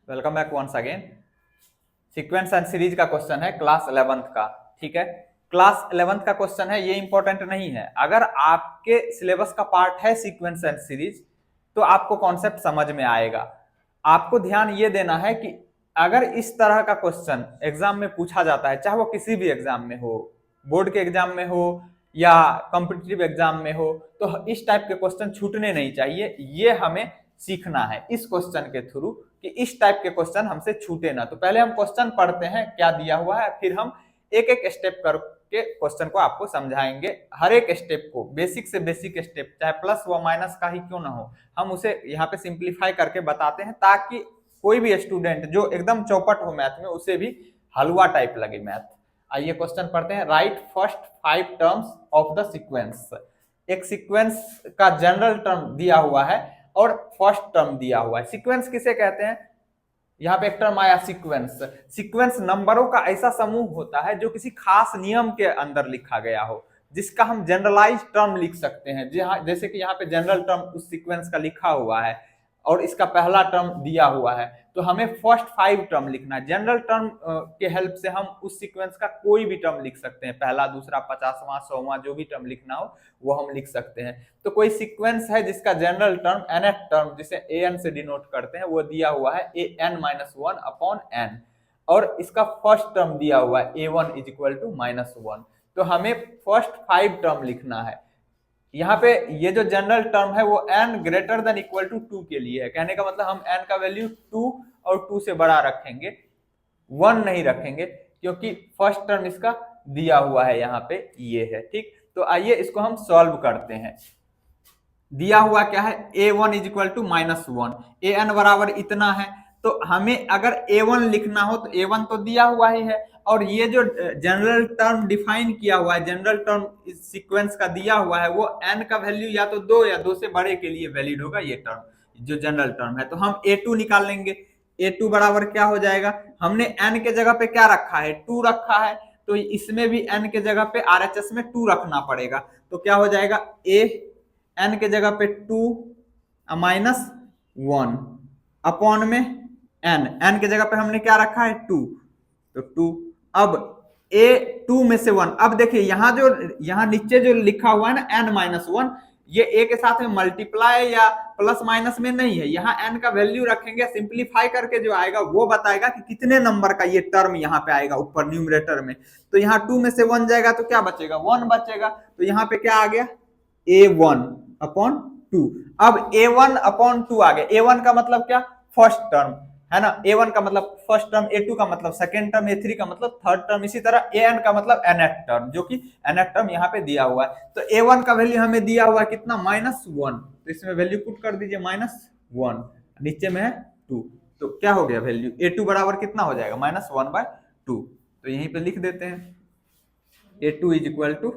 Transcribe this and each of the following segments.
Welcome back once again. Sequence and series का question है class 11th का। ठीक है, क्लास 11th का क्वेश्चन है, ये इंपॉर्टेंट नहीं है। अगर आपके सिलेबस का पार्ट है सीक्वेंस एंड सीरीज तो आपको कॉन्सेप्ट समझ में आएगा। आपको ध्यान ये देना है कि अगर इस तरह का क्वेश्चन एग्जाम में पूछा जाता है, चाहे वो किसी भी एग्जाम में हो, बोर्ड के एग्जाम में हो या कॉम्पिटिटिव एग्जाम में हो, तो इस टाइप के क्वेश्चन छूटने नहीं चाहिए। ये हमें सीखना है इस क्वेश्चन के थ्रू कि इस टाइप के क्वेश्चन हमसे छूटे ना। तो पहले हम क्वेश्चन पढ़ते हैं क्या दिया हुआ है, फिर हम एक एक स्टेप करके क्वेश्चन को आपको समझाएंगे। हर एक स्टेप को, बेसिक से बेसिक स्टेप, चाहे प्लस व माइनस का ही क्यों ना हो, हम उसे यहाँ पे सिंप्लीफाई करके बताते हैं ताकि कोई भी स्टूडेंट जो एकदम चौपट हो मैथ में उसे भी हलवा टाइप लगे मैथ। आइए क्वेश्चन पढ़ते हैं। Right first 5 terms of the sequence. एक सीक्वेंस का जनरल टर्म दिया हुआ है और फर्स्ट टर्म दिया हुआ है। सीक्वेंस किसे कहते हैं? यहाँ पे एक टर्म आया सीक्वेंस। सीक्वेंस नंबरों का ऐसा समूह होता है जो किसी खास नियम के अंदर लिखा गया हो, जिसका हम जनरलाइज टर्म लिख सकते हैं। जैसे कि यहाँ पे जनरल टर्म उस सीक्वेंस का लिखा हुआ है और इसका पहला टर्म दिया हुआ है, तो हमें फर्स्ट 5 टर्म लिखना है। जनरल टर्म के हेल्प से हम उस सीक्वेंस का कोई भी टर्म लिख सकते हैं, पहला, दूसरा, 50वां, 100वां, जो भी टर्म लिखना हो वो हम लिख सकते हैं। तो कोई सीक्वेंस है जिसका जनरल टर्म nth टर्म, जिसे an से डिनोट करते हैं, वो दिया हुआ है an-1 अपॉन n, और इसका फर्स्ट टर्म दिया हुआ है a1 इज इक्वल टू -1। तो हमें फर्स्ट 5 टर्म लिखना है। यहाँ पे ये जो जनरल टर्म है वो n greater than equal to 2 के लिए है। कहने का मतलब हम n का वैल्यू 2 और 2 से बड़ा रखेंगे, 1 नहीं रखेंगे, क्योंकि फर्स्ट टर्म इसका दिया हुआ है यहाँ पे ये है। ठीक, तो आइए इसको हम सॉल्व करते हैं। दिया हुआ क्या है? a1 is equal to -1, an बराबर इतना है। तो हमें अगर a1 लिखना हो तो a1 तो दिया हुआ ही है, और ये जो जनरल टर्म डिफाइन किया हुआ है, जनरल टर्म इस सीक्वेंस का दिया हुआ है, वो n का वैल्यू या तो 2 या 2 से बड़े के लिए वैलिड होगा ये टर्म जो जनरल टर्म है। तो हम a2 निकाल लेंगे। a2 बराबर क्या हो जाएगा? हमने n के जगह पे क्या रखा है? 2 रखा है, तो इसमें भी n के जगह पे RHS में 2 रखना पड़ेगा। तो क्या हो जाएगा? n के जगह पे 2 -1 अपॉन में n के जगह पे हमने क्या रखा है? 2, तो 2। अब a2 में से 1, अब देखिए यहाँ नीचे जो लिखा हुआ है ना n-1, ये a के साथ में मल्टीप्लाई या प्लस माइनस में नहीं है। यहाँ n का वैल्यू रखेंगे, सिंप्लीफाई करके जो आएगा वो बताएगा कि कितने नंबर का ये टर्म यहाँ पे आएगा ऊपर न्यूमरेटर में। तो यहाँ 2 में से 1 जाएगा तो क्या बचेगा? 1 बचेगा। तो यहाँ पे क्या आ गया? a1 upon 2। अब a1 अपॉन 2 आ गया। a1 का मतलब क्या? फर्स्ट टर्म है ना, a1 का मतलब फर्स्ट टर्म, a2 का मतलब सेकेंड टर्म, a3 का मतलब थर्ड टर्म, इसी तरह an का मतलब nth टर्म, जो कि nth टर्म यहाँ पे दिया हुआ है। तो a1 का वैल्यू हमें दिया हुआ है कितना? -1। तो इसमें वैल्यू पुट कर दीजिए -1, नीचे में है 2। तो क्या हो गया वैल्यू? a2 बराबर कितना हो जाएगा? -1/2। तो यहीं पे लिख देते हैं a2 इज इक्वल टू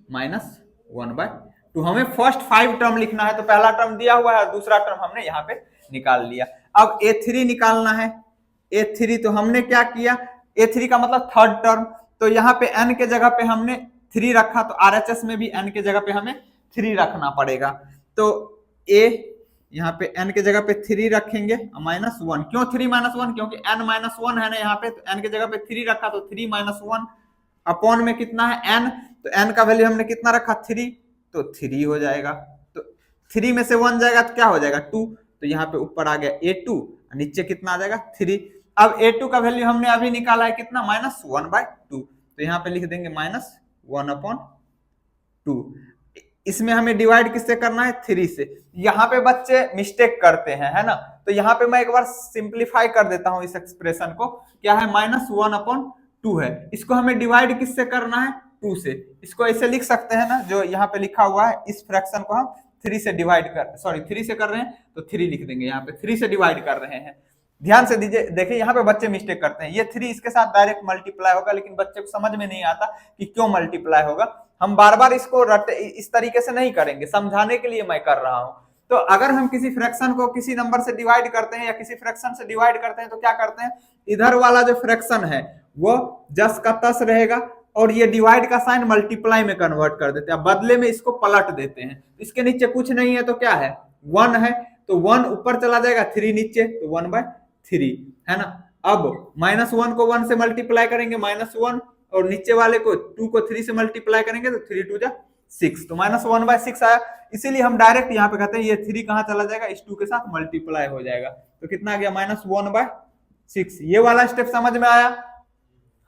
-1/2। हमें फर्स्ट 5 टर्म लिखना है, तो पहला टर्म दिया हुआ है, दूसरा टर्म हमने यहाँ पे निकाल लिया। अब a3 निकालना है। a3 तो हमने क्या किया? a3 का मतलब थर्ड टर्म, तो यहाँ पे n के जगह पे हमने 3 रखा, तो RHS में भी n के जगह पे हमें 3 रखना पड़ेगा। तो a यहाँ पे n के जगह पे 3 रखेंगे, -1। क्यों 3 -1? क्योंकि n-1 है ना यहाँ पे, तो n के जगह पे 3 रखा, तो 3 -1 अपॉन में कितना है? n। तो n का वैल्यू हमने कितना रखा? 3, तो 3 हो जाएगा। तो 3 में से 1 जाएगा तो क्या हो जाएगा? 2। तो यहाँ पे ऊपर आ गया a2, नीचे कितना आ जाएगा? 3। अब a2 का वैल्यू हमने अभी निकाला है कितना? -1/2। तो यहाँ पे लिख देंगे -1/2। इसमें हमें डिवाइड किससे करना है? 3 से। यहाँ पे बच्चे मिस्टेक करते हैं, है ना, तो यहाँ पे मैं एक बार सिंप्लीफाई कर देता हूँ इस एक्सप्रेशन को। क्या है? -1/2 है। इसको हमें डिवाइड किससे करना है? 2 से। इसको ऐसे लिख सकते हैं ना, जो यहाँ पे लिखा हुआ है, इस फ्रैक्शन को हम 3 से डिवाइड कर, सॉरी 3 से कर रहे हैं तो 3 लिख देंगे, यहाँ पे 3 से डिवाइड कर रहे हैं। ध्यान से दीजिए, देखिए यहाँ पे बच्चे मिस्टेक करते हैं। ये 3 इसके साथ डायरेक्ट मल्टीप्लाई होगा, लेकिन बच्चे को समझ में नहीं आता कि क्यों मल्टीप्लाई होगा। हम बार बार इसको इस तरीके से नहीं करेंगे, समझाने के लिए मैं कर रहा हूं। तो अगर हम किसी फ्रैक्शन को किसी नंबर से डिवाइड करते हैं या किसी फ्रैक्शन से डिवाइड करते हैं, तो क्या करते हैं? इधर वाला जो फ्रैक्शन है वो जस का तस रहेगा, और ये डिवाइड का साइन मल्टीप्लाई में कन्वर्ट कर देते हैं, बदले में इसको पलट देते हैं। इसके नीचे कुछ नहीं है तो क्या है? 1 है, तो 1 ऊपर चला जाएगा, 3 नीचे, तो 1/2 3, है ना। अब -1 को 1 से मल्टीप्लाई करेंगे -1, और नीचे वाले को 2 को 3 से मल्टीप्लाई करेंगे तो 3 2 जा 6, तो -1/6 आया। इसीलिए हम डायरेक्ट यहाँ पे कहते हैं ये 3 कहाँ चला जाएगा, इस 2 के साथ मल्टीप्लाई हो जाएगा, तो कितना आ गया -1/6। ये वाला स्टेप समझ में आया।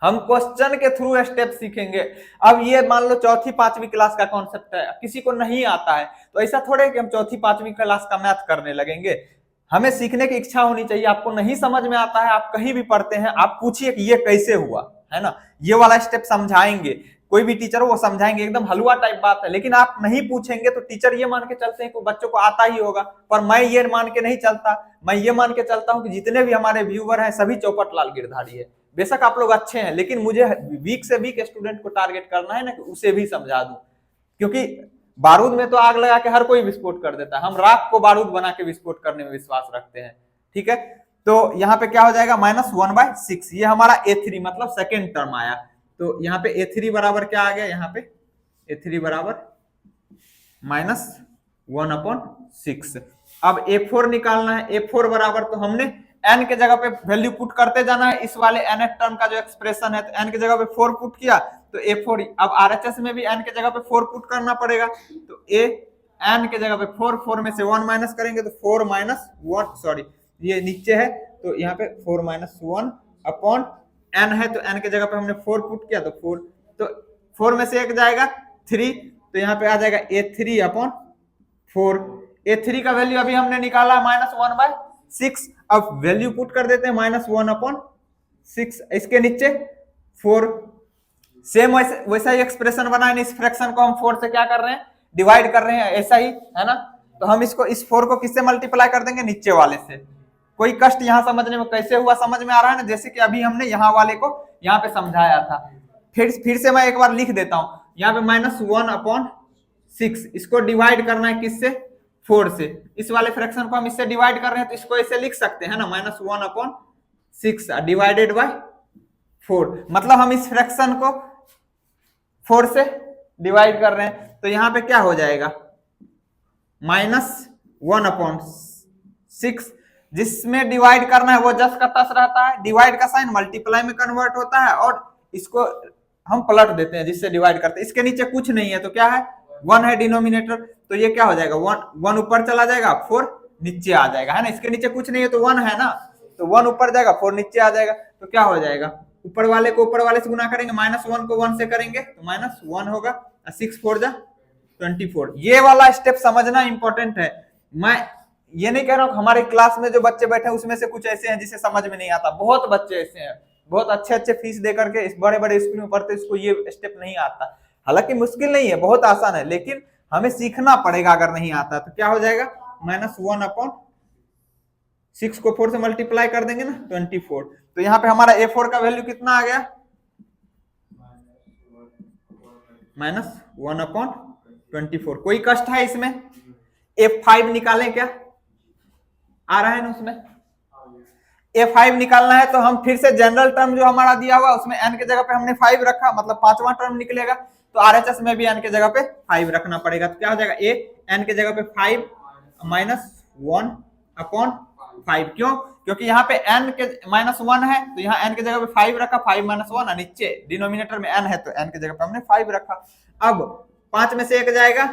हम क्वेश्चन के थ्रू स्टेप सीखेंगे। अब ये मान लो चौथी पांचवी क्लास का कॉन्सेप्ट है, किसी को नहीं आता है, तो ऐसा थोड़े कि हम चौथी पांचवी क्लास का मैथ करने लगेंगे। हमें सीखने की इच्छा होनी चाहिए। आपको नहीं समझ में आता है, आप कहीं भी पढ़ते हैं, आप पूछिए कि ये कैसे हुआ, है ना। ये वाला स्टेप समझाएंगे, कोई भी टीचर हो वो समझाएंगे, एकदम हलवा टाइप बात है। लेकिन आप नहीं पूछेंगे तो टीचर ये मान के चलते हैं कि बच्चों को आता ही होगा, पर मैं ये मान के नहीं चलता। मैं ये मान के चलता हूं कि जितने भी हमारे व्यूअर हैं सभी चौपट लाल गिरधारी है। बेशक आप लोग अच्छे हैं, लेकिन मुझे वीक से वीक स्टूडेंट को टारगेट करना है ना, कि उसे भी समझा दूं। क्योंकि बारूद में तो आग लगा के हर कोई विस्फोट कर देता है, हम राख को बारूद बना के विस्फोट करने में विश्वास रखते हैं, ठीक है। तो यहाँ पे क्या हो जाएगा -1/6, ये हमारा A3 मतलब सेकेंड टर्म आया। तो यहाँ पे A3 बराबर क्या आ गया, यहाँ पे A3 बराबर -1/6। अब A4 निकालना है। A4 बराबर, तो हमने n के जगह पे वैल्यू पुट करते जाना है। इस वाले nth टर्म का जो एक्सप्रेशन है, तो n के जगह पे 4 पुट किया तो A4। अब RHS में भी n के जगह पे 4 पुट करना पड़ेगा, तो n के जगह पे 4 में से 1 माइनस करेंगे तो 4 - 1, सॉरी ये नीचे है, तो यहाँ पे 4 - 1 अपॉन n है, तो n के जगह पे हमने 4 पुट किया तो 4, तो 4 में से 1 जाएगा 3, तो यहाँ पे आ जाएगा A3/4। A3 का वैल्यू अभी हमने निकाला -1/6। अब वैल्यू पुट कर देते हैं -1/6, इसके नीचे 4। सेम वैसा ही एक्सप्रेशन बना है, इस फ्रैक्शन को हम 4 से क्या कर रहे हैं, डिवाइड कर रहे हैं, ऐसा ही है ना। तो हम इसको इस 4 को किससे मल्टीप्लाई कर देंगे, नीचे वाले से। कोई कष्ट यहाँ समझने में कैसे हुआ, समझ में आ रहा है ना, जैसे कि अभी हमने यहाँ वाले को यहाँ पे समझाया था। फिर से मैं एक बार लिख देता हूँ, यहाँ पे -1/6, इसको डिवाइड करना है किससे, 4 से। इस वाले फ्रैक्शन को हम इससे डिवाइड कर रहे हैं, तो इसको ऐसे लिख सकते हैं ना, -1/6 डिवाइडेड बाय 4, मतलब हम इस फ्रैक्शन को 4 से डिवाइड कर रहे हैं। तो यहाँ पे क्या हो जाएगा, -1/6, जिसमें डिवाइड करना है वो जस का तस रहता है, डिवाइड का साइन मल्टीप्लाई में कन्वर्ट होता है, और इसको हम पलट देते हैं जिससे डिवाइड करते हैं। इसके नीचे कुछ नहीं है तो क्या है, 1 है डिनोमिनेटर, तो ये क्या हो जाएगा, 1 ऊपर चला जाएगा, 4 नीचे आ जाएगा, है ना। इसके नीचे कुछ नहीं है तो 1 है ना, तो 1 ऊपर जाएगा, 4 नीचे आ जाएगा, तो क्या हो जाएगा, ऊपर वाले को ऊपर वाले से गुना करेंगे, -1 को 1 से करेंगे तो -1 होगा, 6 4 जा 24। ये वाला स्टेप समझना इंपॉर्टेंट है। मैं ये नहीं कह रहा हूँ हमारे क्लास में जो बच्चे बैठे हैं उसमें से कुछ ऐसे हैं जिसे समझ में नहीं आता, बहुत बच्चे ऐसे हैं, बहुत अच्छे फीस दे करके इस बड़े स्कूल में पढ़ते, इसको ये स्टेप नहीं आता। हालांकि मुश्किल नहीं है, बहुत आसान है, लेकिन हमें सीखना पड़ेगा। अगर नहीं आता तो क्या हो जाएगा, -1/6 को 4 से मल्टीप्लाई कर देंगे ना, 24। तो यहाँ पे हमारा A4 का वैल्यू कितना आ गया, -1/24। कोई कष्ट है इसमें, A5 निकालें क्या, आ रहा है ना उसमें, A5 निकालना है तो हम फिर से जनरल टर्म जो हमारा दिया हुआ उसमें n के जगह पे हमने 5 रखा, मतलब 5वां टर्म निकलेगा, तो RHS में भी n के जगह पे 5 रखना पड़ेगा। तो क्या हो जाएगा, n के जगह पे 5 -1/5, क्यों, क्योंकि यहाँ पे n के -1 है, तो यहाँ n के जगह पे 5 रखा, 5 - 1, नीचे डिनोमिनेटर में n है तो n के जगह पे हमने 5 रखा। अब 5 में से 1 जाएगा,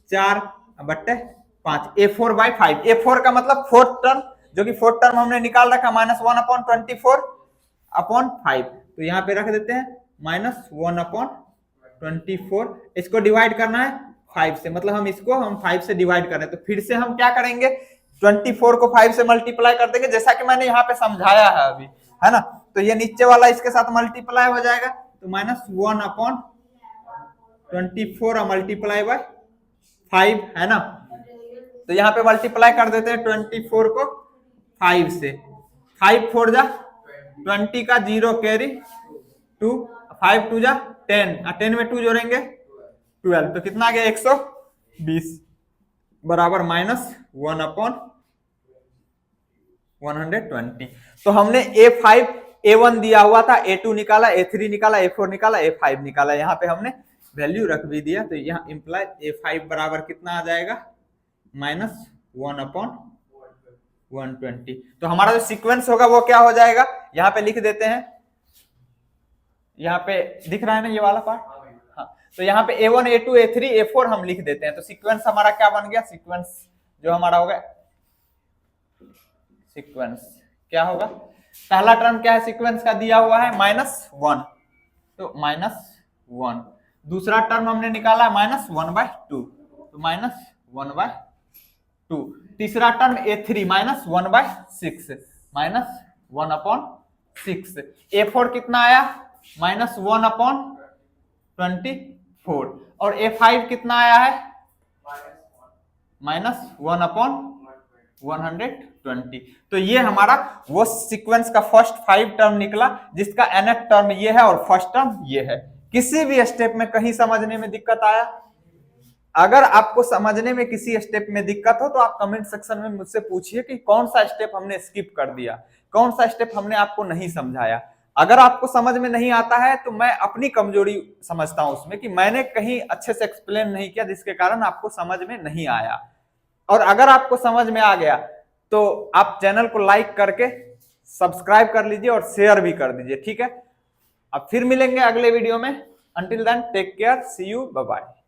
4/5, A4/5। A4 का मतलब 4th टर्म, जो कि 4th टर्म हमने निकाल रखा, -1/24/5, तो यहाँ पे रख देते हैं -1/24। इसको डिवाइड करना है 5 से, मतलब हम इसको 5 से डिवाइड कर रहे हैं, तो फिर से हम क्या करेंगे, 24 को 5 से मल्टीप्लाई कर देंगे, जैसा कि मैंने यहाँ पे समझाया है अभी, है ना। तो ये नीचे वाला इसके साथ मल्टीप्लाई हो जाएगा, तो -1/24 मल्टीप्लाई बाय 5, है ना। तो यहाँ पे मल्टीप्लाई कर देते हैं 24 को 5 से, 5 4 जा 20 का 0 कैरी 2, 5 2 जा 10, 10 में 2 जोड़ेंगे 12, तो कितना आ गया, 120 बराबर -1/120। तो हमने A5 A1 दिया हुआ था, A2 निकाला, A3 निकाला, A4 निकाला, A5 निकाला, यहाँ पे हमने वैल्यू रख भी दिया। तो यहाँ इंप्लाई A5 बराबर कितना आ जाएगा, -1/120। 120। तो हमारा जो सीक्वेंस होगा वो क्या हो जाएगा, यहाँ पे लिख देते हैं, यहाँ पे दिख रहा है ना ये वाला पार्ट, हाँ, तो यहाँ पे A1 A2 A3 A4 हम लिख देते हैं। तो सीक्वेंस हमारा क्या बन गया, सीक्वेंस जो हमारा होगा, सीक्वेंस क्या होगा, पहला टर्म क्या है सीक्वेंस का दिया हुआ है -1, तो -1। दूसरा टर्म हमने निकाला -1/2, तो -1/2। तीसरा टर्म A3 -1/6, -1/6। A4 कितना आया, -1/24। और A5 कितना आया है, -1/120। तो ये हमारा वो सीक्वेंस का फर्स्ट 5 टर्म निकला, जिसका nth टर्म ये है और फर्स्ट टर्म ये है। किसी भी स्टेप में कहीं समझने में दिक्कत आया, अगर आपको समझने में किसी स्टेप में दिक्कत हो तो आप कमेंट सेक्शन में मुझसे पूछिए कि कौन सा स्टेप हमने स्किप कर दिया, कौन सा स्टेप हमने आपको नहीं समझाया। अगर आपको समझ में नहीं आता है तो मैं अपनी कमजोरी समझता हूं उसमें, कि मैंने कहीं अच्छे से एक्सप्लेन नहीं किया जिसके कारण आपको समझ में नहीं आया। और अगर आपको समझ में आ गया तो आप चैनल को लाइक करके सब्सक्राइब कर लीजिए और शेयर भी कर दीजिए, ठीक है। अब फिर मिलेंगे अगले वीडियो में। Until then take care, see you, bye bye.